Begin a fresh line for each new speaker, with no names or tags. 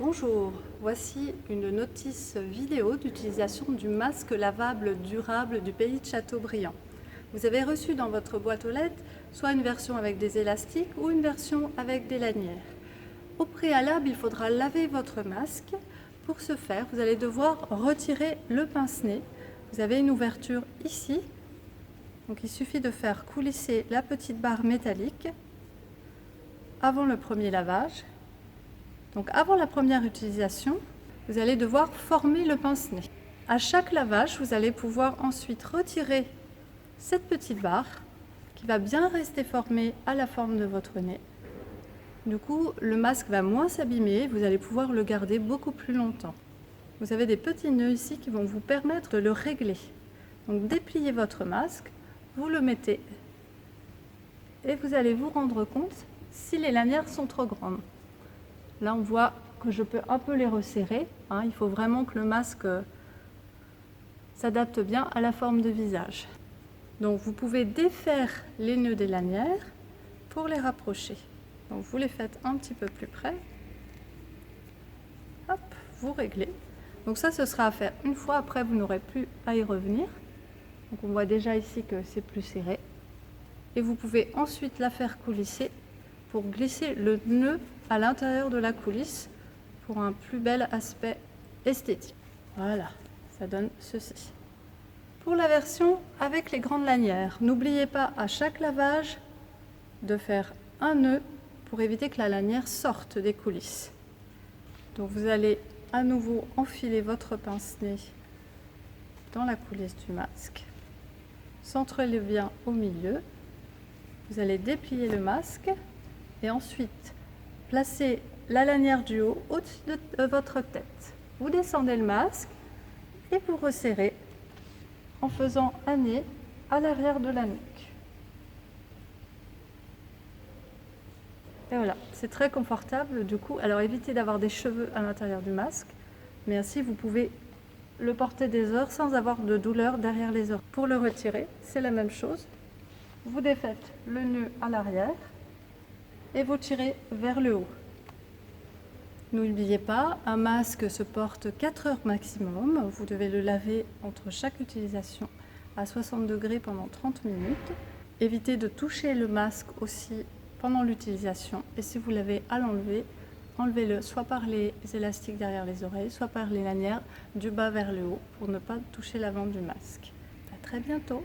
Bonjour, voici une notice vidéo d'utilisation du masque lavable durable du pays de Châteaubriand. Vous avez reçu dans votre boîte aux lettres soit une version avec des élastiques ou une version avec des lanières. Au préalable, il faudra laver votre masque. Pour ce faire, vous allez devoir retirer le pince-nez. Vous avez une ouverture ici. Donc il suffit de faire coulisser la petite barre métallique avant le premier lavage. Donc avant la première utilisation, vous allez devoir former le pince-nez. À chaque lavage, vous allez pouvoir ensuite retirer cette petite barre qui va bien rester formée à la forme de votre nez. Du coup, le masque va moins s'abîmer, vous allez pouvoir le garder beaucoup plus longtemps. Vous avez des petits nœuds ici qui vont vous permettre de le régler. Donc dépliez votre masque, vous le mettez et vous allez vous rendre compte si les lanières sont trop grandes. Là, on voit que je peux un peu les resserrer. Il faut vraiment que le masque s'adapte bien à la forme de visage. Donc, vous pouvez défaire les nœuds des lanières pour les rapprocher. Donc, vous les faites un petit peu plus près. Hop, vous réglez. Donc ça, ce sera à faire une fois. Après, vous n'aurez plus à y revenir. Donc, on voit déjà ici que c'est plus serré. Et vous pouvez ensuite la faire coulisser pour glisser le nœud à l'intérieur de la coulisse pour un plus bel aspect esthétique. Voilà, ça donne ceci. Pour la version avec les grandes lanières, n'oubliez pas à chaque lavage de faire un nœud pour éviter que la lanière sorte des coulisses. Donc vous allez à nouveau enfiler votre pince-nez dans la coulisse du masque. Centrez-le bien au milieu. Vous allez déplier le masque et ensuite placez la lanière du haut au-dessus de votre tête. Vous descendez le masque et vous resserrez en faisant un nez à l'arrière de la nuque. Et voilà, c'est très confortable du coup. Alors évitez d'avoir des cheveux à l'intérieur du masque, mais ainsi vous pouvez le porter des heures sans avoir de douleur derrière les oreilles. Pour le retirer, c'est la même chose. Vous défaites le nœud à l'arrière et vous tirez vers le haut. N'oubliez pas, un masque se porte 4 heures maximum. Vous devez le laver entre chaque utilisation à 60 degrés pendant 30 minutes. Évitez de toucher le masque aussi pendant l'utilisation. Et si vous l'avez à l'enlever, enlevez-le soit par les élastiques derrière les oreilles, soit par les lanières du bas vers le haut pour ne pas toucher l'avant du masque. À très bientôt!